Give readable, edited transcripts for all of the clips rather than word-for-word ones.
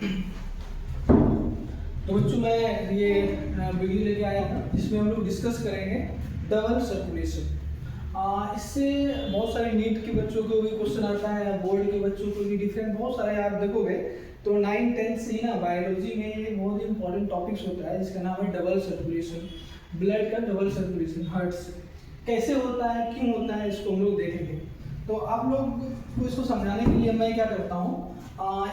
तो बच्चों मैं ये वीडियो लेके आया हूँ जिसमें हम लोग डिस्कस करेंगे डबल सर्कुलेशन। इससे बहुत सारे नीट के बच्चों को भी क्वेश्चन आता है, बोर्ड के बच्चों को भी डिफरेंट बहुत सारे आप देखोगे। तो 9-10 से ही ना बायोलॉजी में ये बहुत इंपॉर्टेंट टॉपिक्स होता है जिसका नाम है डबल सर्कुलेशन। ब्लड का डबल सर्कुलेशन हार्ट से कैसे होता है, क्यों होता है, इसको हम लोग देखेंगे। तो आप लोग को इसको समझाने के लिए मैं क्या करता हूँ,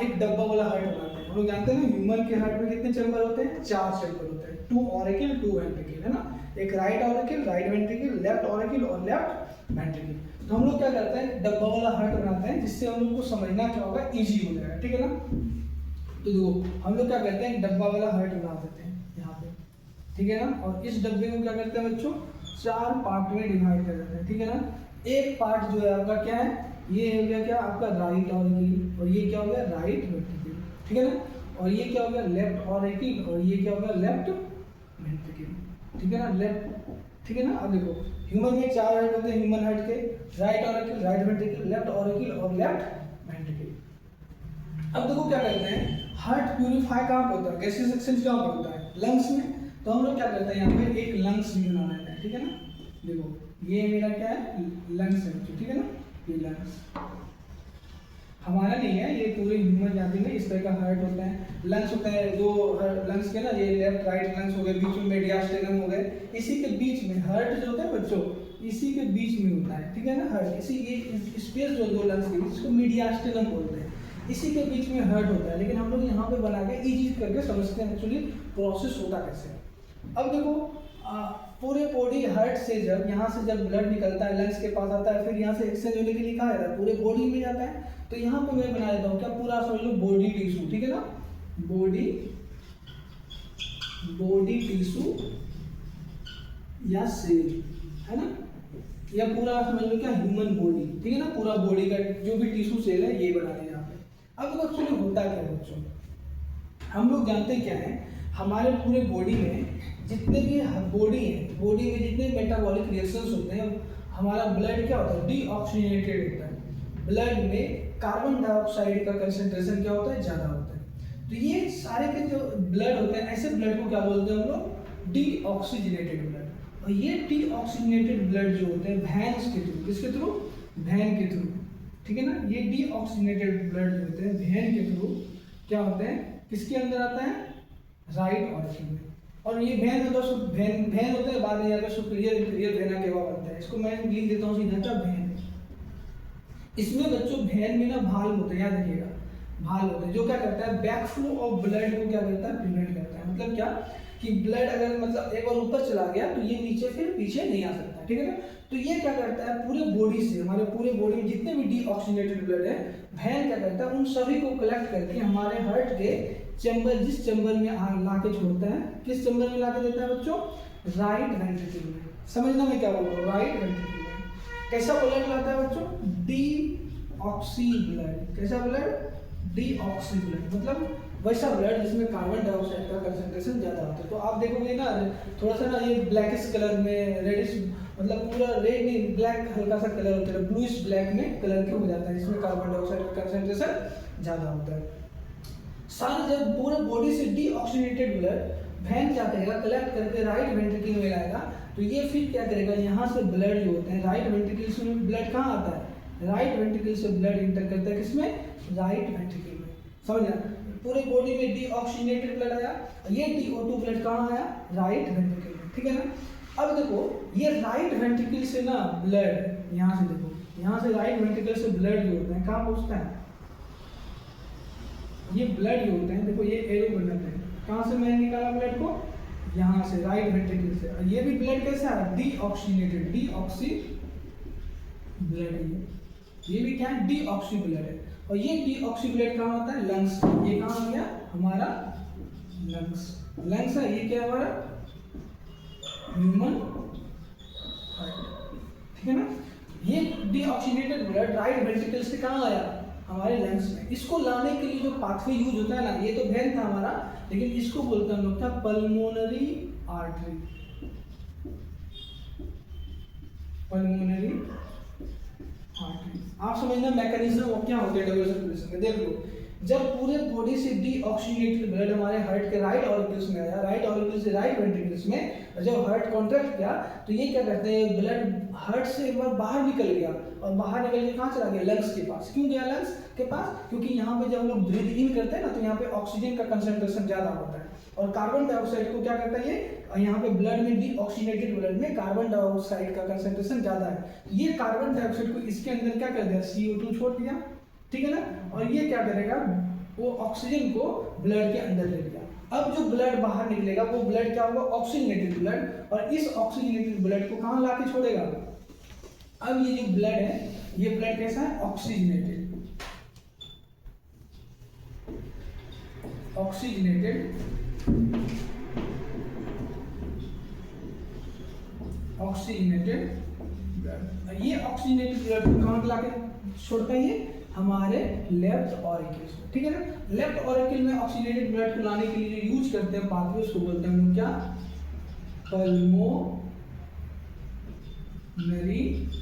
एक डब्बा वाला हार्ट बनाते हैं। हम लोग जानते हैं ना ह्यूमन के हार्ट में कितने चैम्बर होते हैं, 4 चैम्बर होते हैं, 2 ऑरिकल 2 वेंट्रिकल, है ना। एक right auricle, right ventricle, left auricle और लेफ्ट वेंट्रिकल। तो हम लोग क्या करते हैं, डब्बा वाला हार्ट बनाते हैं जिससे हम लोग को समझना क्या होगा, इजी हो जाएगा, ठीक है ना। तो देखो हम लोग क्या करते हैं, डब्बा वाला हार्ट बना देते हैं यहाँ पे, ठीक है ना। और इस डब्बे को क्या करते हैं बच्चों, 4 पार्ट में डिवाइड कर देते हैं, ठीक है ना। एक पार्ट जो है आपका क्या है, ये हो गया क्या आपका राइट ऑरिकल, और ये क्या हो गया राइट वेंट्रिकल, ठीक है ना। और ये क्या हो गया लेफ्ट ऑरिकल, और ये क्या हो गया लेफ्ट वेंट्रिकल, ठीक है ना, लेफ्ट, ठीक है ना। अब देखो ह्यूमन में 4 हार्ट होते हैं, ह्यूमन हार्ट के right auricle, right ventricle, left auricle और लेफ्ट वेंट्रिकल। अब देखो क्या करते हैं, हार्ट प्यूरिफाई कहाँ पे होता है, गैसेस एक्सचेंज कहाँ पे होता है, लंग्स में। तो हम लोग क्या करते हैं, यहाँ पे एक लंग्स भी बना लेते हैं, ठीक है ना। देखो ये मेरा क्या है, लंग्स है, ठीक है ना। ये लंग्स हमारा नहीं है, ये पूरे ह्यूमन जाति में इस तरह का हार्ट होता है। लंग्स होता है दो लंग्स के ना, ये लेफ्ट राइट लंग्स हो गए, बीच में मेडियास्टेनम हो गए, इसी के बीच में हार्ट जो होता है बच्चों, इसी के बीच में होता है, ठीक है ना। हार्ट इसी ये स्पेस जो दो लंग्स के बीच, इसको मेडियास्टेनम बोलते हैं, इसी के बीच में हार्ट होता है। लेकिन हम लोग यहाँ पे बना के इजी करके समझते हैं एक्चुअली प्रोसेस होता कैसे है। अब देखो पूरे बॉडी हार्ट से जब यहाँ से जब ब्लड निकलता है लंग्स के पास आता है, फिर यहाँ से एक्सचेंज होने के लिए कहाँ जाता है, पूरे बॉडी में जाता है। तो यहाँ पे मैं बना देता हूँ क्या, पूरा समझ लो बॉडी टिश्यू, ठीक है ना। बॉडी टिश्यू या सेल, है ना, या पूरा समझ लो क्या ह्यूमन बॉडी, ठीक है ना। पूरा बॉडी का जो भी टिश्यू सेल है ये बना दिया यहाँ पे। अब देखो एक्चुअली होता क्या है बच्चों, हम लोग जानते क्या है, हमारे पूरे बॉडी में जितने भी बॉडी है, बॉडी में जितने मेटाबॉलिक रिएक्शंस होते हैं, हमारा ब्लड क्या होता है, डीऑक्सीजनेटेड होता है। ब्लड में कार्बन डाइऑक्साइड का कंसंट्रेशन क्या होता है, ज़्यादा होता है। तो ये सारे के जो ब्लड होते हैं, ऐसे ब्लड को क्या बोलते हैं हम लोग, डीऑक्सीजनेटेड ब्लड। और ये डीऑक्सीजनेटेड ब्लड जो होते हैं वैन्स के थ्रू, किसके थ्रू, वैन के थ्रू, ठीक है ना। ये डीऑक्सीजनेटेड ब्लड जो होते हैं वैन के थ्रू क्या होते हैं, किसके अंदर आता है, राइट ऑरिकल में। और ये वैन होता है, बाद में जाकर सुपीरियर इंफीरियर वेना केवा बनता है। इसको मैं लिख देता हूँ सीधा क्या, वैन। इसमें बच्चों वैन में ना भाल्व होते हैं, याद रखिएगा, भाल्व होते हैं जो क्या करता है, बैक फ्लो ऑफ ब्लड को क्या करता है, प्रिवेंट करता है। मतलब क्या कि ब्लड अगर मतलब एक बार ऊपर चला गया तो ये नीचे फिर पीछे नहीं आ सकता, ठीक है ना। तो ये क्या करता है, पूरे बॉडी से, हमारे पूरे बॉडी में जितने भी डीऑक्सीजनेटेड ब्लड है, वैन क्या करता है, उन सभी को कलेक्ट करके हमारे हार्ट के चैम्बर, जिस चैम्बर में ला के छोड़ता है, किस चैम्बर में ला के देता है बच्चों, राइट वेंट्रिकल में। समझना मैं क्या बोल रहा हूँ, राइट वेंट्रिकल में। कैसा ब्लड लाता है बच्चों, डीऑक्सी ब्लड। कैसा ब्लड, डीऑक्सी ब्लड, मतलब वैसा ब्लड जिसमें कार्बन डाइऑक्साइड का कंसंट्रेशन ज़्यादा होता है। तो आप देखोगे ना थोड़ा सा ना, ये ब्लैकिश कलर में, रेडिश, मतलब पूरा रेड नहीं, ब्लैक हल्का सा कलर होता है, ब्लूइश ब्लैक में कलर के हो जाता है, इसमें कार्बन डाइऑक्साइड का कंसंट्रेशन ज़्यादा होता है। सारे जब पूरे बॉडी से डीऑक्सीजनेटेड ब्लड वैन क्या करेगा, कलेक्ट करके राइट वेंट्रिकल में लाएगा। तो ये फिर क्या करेगा, यहाँ से ब्लड जो होते हैं, राइट वेंट्रिकल से ब्लड कहाँ आता है, राइट वेंट्रिकल से ब्लड इंटर करता है किसमें, राइट वेंट्रिकल में। समझना, पूरे बॉडी में डीऑक्सीजनेटेड ब्लड आया, ये DO2 ब्लड कहाँ आया, राइट वेंट्रिकल में, ठीक है ना। अब देखो ये राइट वेंट्रिकल से ना ब्लड, यहाँ से देखो, यहाँ से राइट वेंट्रिकल से ब्लड जो होते हैं कहाँ पहुँचता है, ये ब्लड जो होते हैं, देखो ये एरो बनते हैं, कहाँ से मैंने निकाला ब्लड को, यहाँ से राइट वेंट्रिकल से। ये भी ब्लड कैसा है, डीऑक्सीजनेटेड, डीऑक्सी ब्लड, ये भी क्या है, डीऑक्सी ब्लड है। और ये डीऑक्सी ब्लड कहाँ होता है, लंग्स। ये कहाँ आ गया हमारा, लंग्स, लंग्स है, ये क्या है हमारा, ह्यूमन हार्ट, ठीक है ना। ये डीऑक्सीजनेटेड ब्लड राइट वेंट्रिकल से कहाँ आया, हमारे लंग्स में। इसको लाने के लिए जो पाथवे यूज होता है ना, ये तो वेन था हमारा, लेकिन इसको बोलते हैं हम लोग क्या, पल्मोनरी आर्टरी, पल्मोनरी आर्टरी। आप समझना मैकेनिज्म क्या होते हैं डबल सर्कुलेशन के, देख लो जब पूरे बॉडी से डीऑक्सीजनेटेड ब्लड हमारे हार्ट के राइट ऑरिकल्स में आया, राइट ऑरिकल से राइट वेंट्रिकल्स में, और जब हार्ट कॉन्ट्रैक्ट किया तो ये क्या करते हैं, ब्लड हार्ट से एक बार बाहर निकल गया, और बाहर निकल के कहाँ चला गया, लंग्स के पास। क्यों गया लंग्स के पास? क्योंकि यहाँ पे जब हम लोग ब्रीथ इन करते हैं ना तो यहाँ पे ऑक्सीजन का कंसंट्रेशन ज़्यादा होता है, और कार्बन डाइऑक्साइड को क्या करता है ये, यहाँ पे ब्लड में डीऑक्सीजनेटेड ब्लड में कार्बन डाइऑक्साइड का कंसंट्रेशन ज़्यादा है, ये कार्बन डाइऑक्साइड को इसके अंदर क्या कर दिया, CO2 छोड़ दिया, ठीक है ना, और ये क्या करेगा, वो ऑक्सीजन को ब्लड के अंदर ले लिया। अब जो ब्लड बाहर निकलेगा वो ब्लड क्या होगा, ऑक्सीजनेटेड ब्लड, और इस ऑक्सीजनेटेड ब्लड को कहाँ ला के छोड़ेगा, अब ये जो ब्लड है, ये ब्लड कैसा है, ऑक्सीजनेटेड, ऑक्सीजनेटेड ब्लड, ये ऑक्सीजनेटेड ब्लड को कहाँ ला के छोड़ता है, ये हमारे लेफ्ट ऑरिकल्स में, ठीक है ना। लेफ्ट ऑरिकल में ऑक्सीजनेटेड ब्लड को लाने के लिए जो यूज करते हैं पाथवे, उसको बोलते हैं हम लोग क्या, पल्मोनरी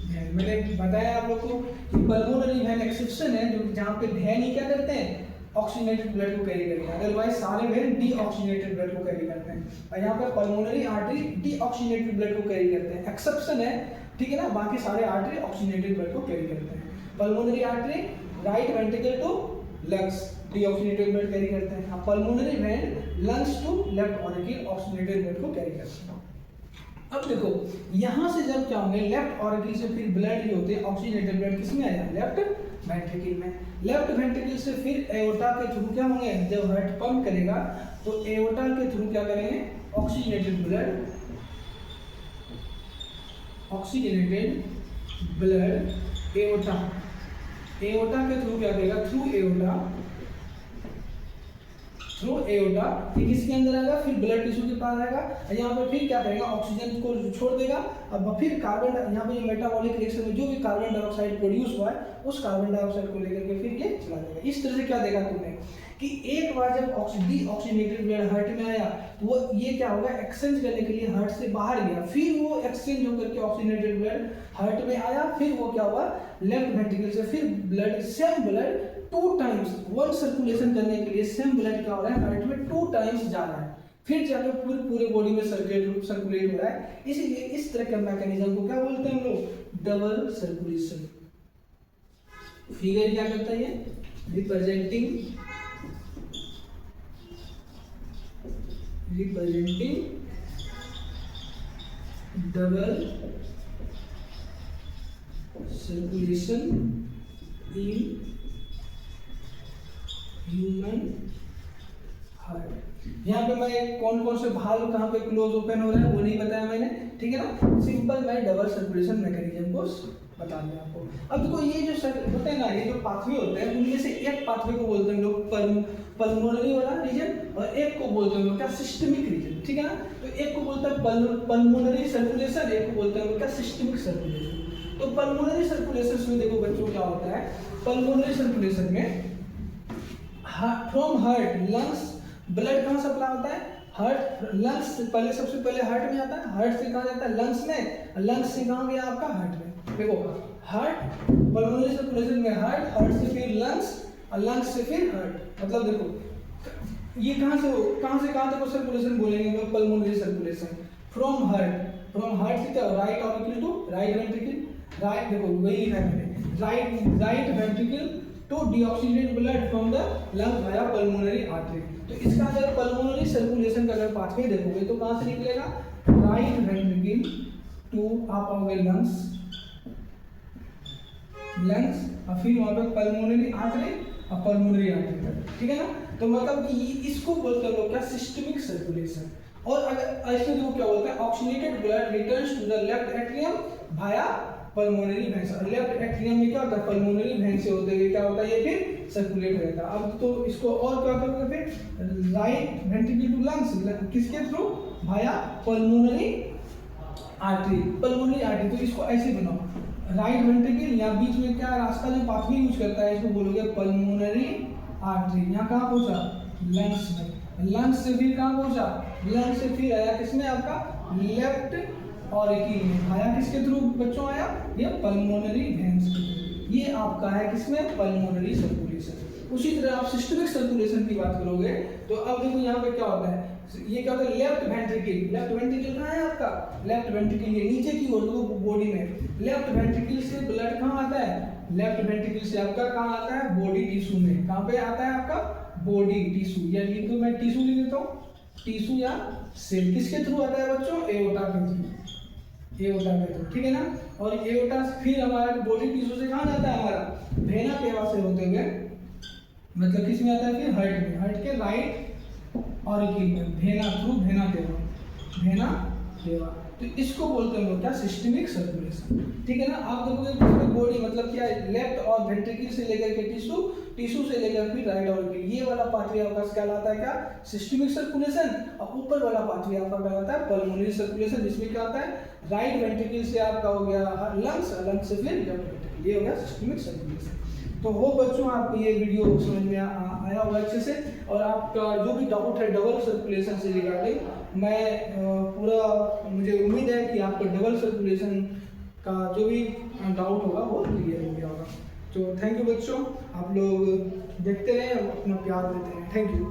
वेन। मैंने बताया आप लोग को कि पल्मोनरी वेन एक्सेप्शन है, जो जहाँ पे वेन ही क्या करते हैं, ऑक्सीजनेटेड ब्लड को कैरी करते हैं, अदरवाइज सारे वेन डीऑक्सीजनेटेड ब्लड को कैरी करते हैं, और यहाँ पे पल्मोनरी आर्टरी डीऑक्सीजनेटेड ब्लड को कैरी करते हैं, एक्सेप्शन है, ठीक है ना, बाकी सारे आर्टरी ऑक्सीजनेटेड ब्लड को कैरी करते हैं। Pulmonary artery right ventricle to lungs deoxygenated blood carry करते हैं, pulmonary vein lungs to left auricle oxygenated blood को कैरी करते हैं। अब देखो यहाँ से जब क्या होंगे, लेफ्ट ऑरिकल से फिर ब्लड जो होते हैं ऑक्सीजनेटेड ब्लड किस में आया, लेफ्ट वेंट्रिकल में, लेफ्ट वेंट्रिकल से फिर एओर्टा के थ्रू क्या होंगे, जब हार्ट पंप करेगा तो एओर्टा के थ्रू क्या करेंगे, ऑक्सीजनेटेड ब्लड एओर्टा के थ्रू क्या करेगा, थ्रू एओर्टा ये किसके अंदर आएगा, फिर ब्लड टिश्यू के पास आएगा, यहाँ पे फिर क्या करेगा, ऑक्सीजन को छोड़ देगा, अब फिर कार्बन, यहाँ पे ये मेटाबॉलिक रिएक्शन में जो भी कार्बन डाइऑक्साइड प्रोड्यूस हुआ है उस कार्बन डाइऑक्साइड को लेकर के फिर ये चला जाएगा। इस तरह से क्या देखा तुमने कि एक बार जब डीऑक्सीजनेटेड ब्लड हार्ट में आया तो वो ये क्या होगा, एक्सचेंज करने के लिए हार्ट से बाहर गया, फिर वो एक्सचेंज होकर के ऑक्सीजनेटेड ब्लड हार्ट में आया, फिर वो क्या हुआ, लेफ्ट वेंट्रिकल से फिर blood, same blood 2 times, one circulation करने के लिए सेम ब्लड क्या हो रहा है, हार्ट में 2 टाइम्स जा रहा है, फिर जाकर पूरे बॉडी में सर्कुलेट हो रहा है। इसीलिए इस तरह के मैकेनिज्म को क्या बोलते हैं हम लोग, डबल सर्कुलेशन। फिगर क्या करता है, ये representing double circulation in human heart. यहाँ पे मैं कौन कौन से भाल्व कहाँ पे क्लोज ओपन हो रहे हैं वो नहीं बताया मैंने, ठीक है ना, सिंपल मैं डबल सर्कुलेशन मैकेनिज्म को बता दिया आपको। अब देखो ये जो होते हैं ना, ये जो पाथवे होते हैं उनमें से एक पाथवे को बोलते हैं लोग पल्मोनरी वाला रीजन, और एक को बोलते हैं लोग क्या, सिस्टमिक रीजन, ठीक है ना। तो एक को बोलते हैं पल्मोनरी सर्कुलेशन, एक को बोलते हैं लोग क्या, सिस्टमिक सर्कुलेशन। तो पल्मोनरी सर्कुलेशन में देखो बच्चों क्या होता है, पल्मोनरी सर्कुलेशन में फ्रॉम हार्ट लंग्स ब्लड कहाँ सप्लाई होता है, हार्ट लंग्स से पहले, सबसे पहले हार्ट में आता है, हार्ट से कहाँ जाता है, लंग्स में, लंग्स से कहाँ गया आपका, हार्ट में। देखो हार्ट पल्मोनरी सर्कुलेशन में हार्ट से फिर लंग्स, और लंग्स से फिर हार्ट, मतलब देखो ये कहाँ से कहाँ तक सर्कुलेशन बोलेंगे लोग, पल्मोनरी सर्कुलेशन फ्रॉम हार्ट से क्या, right auricle to right ventricle, right, देखो वही लिखा है मैंने, right ventricle to deoxygenated blood from the lung via pulmonary artery. तो इसका अगर पल्मोनरी सर्कुलेशन का अगर पाथवे देखोगे तो कहाँ से निकलेगा, राइट वेंट्रिकल टू आप आओगे लंग्स, और फिर वहाँ पे पल्मोनरी आर्टरी और पल्मोनरी आर्टरी, ठीक है ना। तो मतलब कि इसको बोलते हैं लोग क्या, सिस्टमिक सर्कुलेशन। और अगर ऐसे जो क्या बोलते हैं, oxygenated blood returns to the left atrium via pulmonary vein. Left atrium में क्या होता है, पल्मोनरी वेन से होते हुए क्या होता है, ये फिर सर्कुलेट रहता है। अब तो इसको और क्या करोगे, फिर राइट वेंट्रिकल टू लंग्स किसके थ्रू, वाया पल्मोनरी आर्टरी, तो इसको ऐसे बनाओ, राइट वेंट्रिकल या बीच में क्या रास्ता जो पाथवे यूज करता है इसको बोलोगे पल्मोनरी आर्टरी। यहाँ कहाँ पहुंचा, लंग्स में, लंग्स से फिर कहाँ पहुंचा, लंग्स से फिर आया किसमें, आपका लेफ्ट ऑरिकल में, आया किसके थ्रू बच्चों, आया ये पल्मोनरी वेन्स के थ्रू। ये आपका है किसमें, पल्मोनरी सर्कुलेशन। उसी तरह आप सिस्टमिक सर्कुलेशन की बात करोगे तो अब देखो यहाँ पे क्या होता है, ये क्या होता है, लेफ्ट वेंट्रिकल। लेफ्ट वेंट्रिकल कहाँ है आपका, लेफ्ट वेंट्रिकल, ये नीचे की ओर बॉडी में। लेफ्ट वेंट्रिकल से ब्लड कहाँ आता है, लेफ्ट वेंट्रिकल से आपका कहाँ आता है, बॉडी टिश्यू में। कहाँ पे आता है आपका, बॉडी टिश्यू, या लिख दो, मैं टिश्यू लिख देता हूँ, टिश्यू या सेल। किसके थ्रू आता है बच्चों, एओर्टा के थ्रू, एओर्टा के थ्रू, ठीक है ना। और एओर्टा फिर हमारा बॉडी टिश्यू से कहाँ जाता है, हमारा वेना केवा से होते हुए, मतलब किस में आता है, फिर हार्ट में, हार्ट के राइट ऑरिकल में, vena through vena cava, vena cava. तो इसको बोलते हैं क्या, सिस्टमिक सर्कुलेशन, ठीक है ना। आप देखोगे बॉडी मतलब क्या है, लेफ्ट और वेंट्रिकल से लेकर के टिश्यू, टिश्यू से लेकर फिर राइट ऑरिकल, ये वाला पाथवे आपका कहलाता है क्या, सिस्टमिक सर्कुलेशन। और ऊपर वाला पाथवे आपका कहलाता है पल्मोनरी सर्कुलेशन, जिसमें क्या होता है, राइट वेंट्रिकल से आपका हो गया लंग्स, लंग्स से फिर लेफ्ट वेंट्रिकल, ये हो गया सिस्टमिक सर्कुलेशन। तो वो बच्चों आपको ये वीडियो समझ में आया होगा अच्छे से। और आपका जो भी डाउट है डबल सर्कुलेशन से रिगार्डिंग, मैं पूरा, मुझे उम्मीद है कि आपको डबल सर्कुलेशन का जो भी डाउट होगा वो क्लियर हो गया होगा। तो थैंक यू बच्चों, आप लोग देखते रहें, अपना प्यार देते रहें, थैंक यू।